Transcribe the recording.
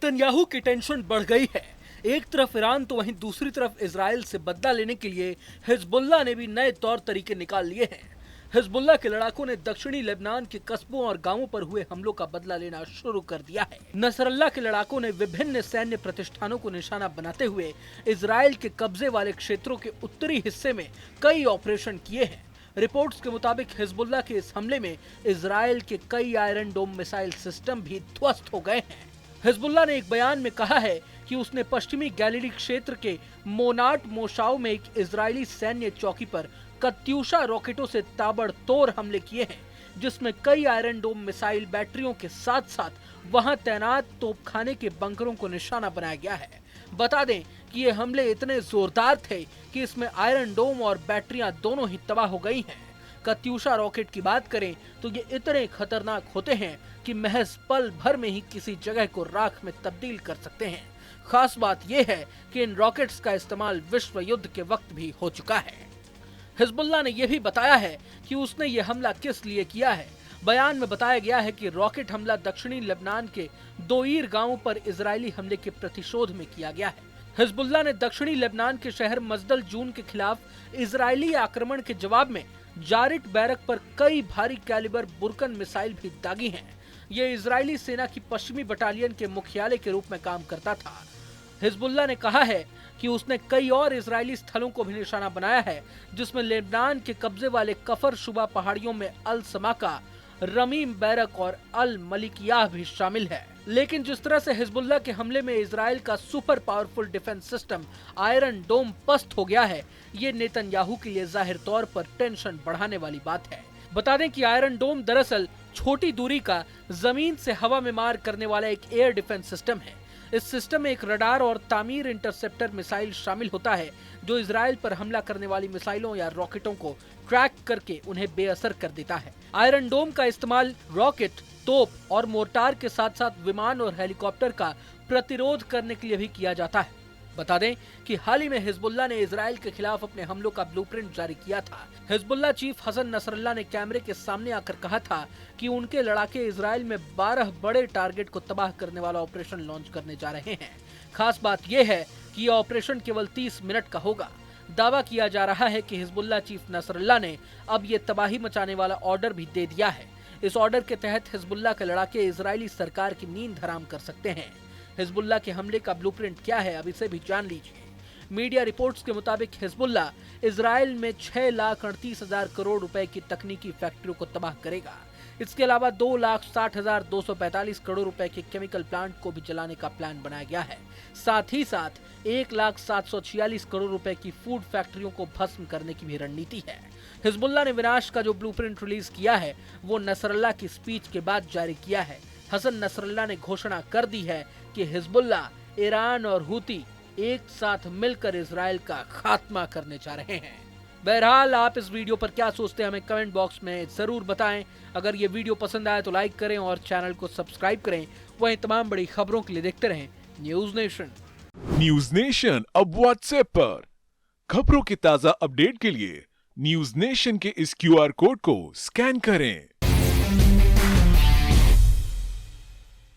Netanyahu की tension बढ़ गई है। एक तरफ ईरान तो वहीं दूसरी तरफ इजराइल से बदला लेने के लिए हिजबुल्लाह ने भी नए तौर तरीके निकाल लिए हैं। हिजबुल्लाह के लड़ाकों ने दक्षिणी लेबनान के कस्बों और गांवों पर हुए हमलों का बदला लेना शुरू कर दिया है। नसरल्लाह के लड़ाकों ने विभिन्न सैन्य प्रतिष्ठानों को निशाना बनाते हुए इजराइल के कब्जे वाले क्षेत्रों के उत्तरी हिस्से में कई ऑपरेशन किए हैं। रिपोर्ट्स के मुताबिक हिजबुल्लाह के इस हमले में इजराइल के कई आयरन डोम मिसाइल सिस्टम भी ध्वस्त हो गए हैं। हिजबुल्लाह ने एक बयान में कहा है कि उसने पश्चिमी गैलिली क्षेत्र के मोनाट मोशाव में एक इजरायली सैन्य चौकी पर कत्यूशा रॉकेटों से ताबड़तोड़ हमले किए हैं, जिसमें कई आयरन डोम मिसाइल बैटरियों के साथ साथ वहां तैनात तोपखाने के बंकरों को निशाना बनाया गया है। बता दें कि ये हमले इतने जोरदार थे कि इसमें आयरन डोम और बैटरियां दोनों ही तबाह हो गई हैं। कत्यूशा रॉकेट की बात करें तो ये इतने खतरनाक होते हैं कि महज पल भर में ही किसी जगह को राख में तब्दील कर सकते हैं। खास बात यह है कि इन रॉकेट्स का इस्तेमाल विश्व युद्ध के वक्त भी हो चुका है। हिजबुल्लाह ने यह भी बताया है कि उसने ये हमला किस लिए किया है। बयान में बताया गया है कि रॉकेट हमला दक्षिणी लेबनान के दोईर गांवों पर इजरायली हमले के प्रतिशोध में किया गया है। हिजबुल्लाह ने दक्षिणी लेबनान के शहर मजदल जून के खिलाफ इजरायली आक्रमण के जवाब में जारिट बैरक पर कई भारी कैलिबर बुरकन मिसाइल भी दागी हैं। ये इजरायली सेना की पश्चिमी बटालियन के मुख्यालय के रूप में काम करता था। हिजबुल्लाह ने कहा है कि उसने कई और इजरायली स्थलों को भी निशाना बनाया है, जिसमें लेबनान के कब्जे वाले कफर शुबा पहाड़ियों में अल समाका, रमीम बैरक और अल मलिकियाह भी शामिल है। लेकिन जिस तरह से हिजबुल्लाह के हमले में इजराइल का super powerful defence system iron dome पस्त हो गया है, ये नेतन्याहू के लिए जाहिर तौर पर टेंशन बढ़ाने वाली बात है। बता दें कि आयरन डोम दरअसल छोटी दूरी का जमीन से हवा में मार करने वाला एक एयर डिफेंस सिस्टम है। इस सिस्टम में एक रडार और तामीर इंटरसेप्टर मिसाइल शामिल होता है, जो इजराइल पर हमला करने वाली मिसाइलों या रॉकेटों को ट्रैक करके उन्हें बेअसर कर देता है। आयरन डोम का इस्तेमाल रॉकेट, तोप और मोर्टार के साथ साथ विमान और हेलीकॉप्टर का प्रतिरोध करने के लिए भी किया जाता है। बता दें कि हाल ही में हिजबुल्लाह ने इजराइल के खिलाफ अपने हमलों का ब्लूप्रिंट जारी किया था। हिजबुल्लाह चीफ हसन नसरल्लाह ने कैमरे के सामने आकर कहा था कि उनके लड़ाके इजराइल में 12 बड़े टारगेट को तबाह करने वाला ऑपरेशन लॉन्च करने जा रहे हैं। खास बात यह है कि यह ऑपरेशन केवल 30 मिनट का होगा। दावा किया जा रहा है कि हिजबुल्लाह चीफ नसरल्लाह ने अब ये तबाही मचाने वाला ऑर्डर भी दे दिया है। इस ऑर्डर के तहत हिजबुल्लाह के लड़ाके इजरायली सरकार की नींद हराम कर सकते हैं। हिजबुल्लाह के हमले का ब्लूप्रिंट क्या है, अब इसे भी जान लीजिए। मीडिया रिपोर्ट्स के मुताबिक हिजबुल्लाह इजराइल में 6,38,000 करोड़ रुपए की तकनीकी फैक्ट्रियों को तबाह करेगा। इसके अलावा 2,60,245 करोड़ रुपए के केमिकल प्लांट को भी जलाने का प्लान बनाया गया है। साथ ही साथ 1,746 करोड़ रुपए की फूड फैक्ट्रियों को भस्म करने की भी रणनीति है। हिजबुल्लाह ने विनाश का जो ब्लूप्रिंट रिलीज किया है, वो नसरल्लाह की स्पीच के बाद जारी किया है। हसन नसरल्लाह ने घोषणा कर दी है कि हिजबुल्लाह, ईरान और हुती एक साथ मिलकर इजराइल का खात्मा करने जा रहे हैं। बहरहाल आप इस वीडियो पर क्या सोचते हैं, हमें कमेंट बॉक्स में जरूर बताएं। अगर ये वीडियो पसंद आए तो लाइक करें और चैनल को सब्सक्राइब करें। वहीं तमाम बड़ी खबरों के लिए देखते रहें न्यूज नेशन। न्यूज नेशन अब व्हाट्सएप पर खबरों की ताजा अपडेट के लिए न्यूज नेशन के इस QR कोड को स्कैन करें।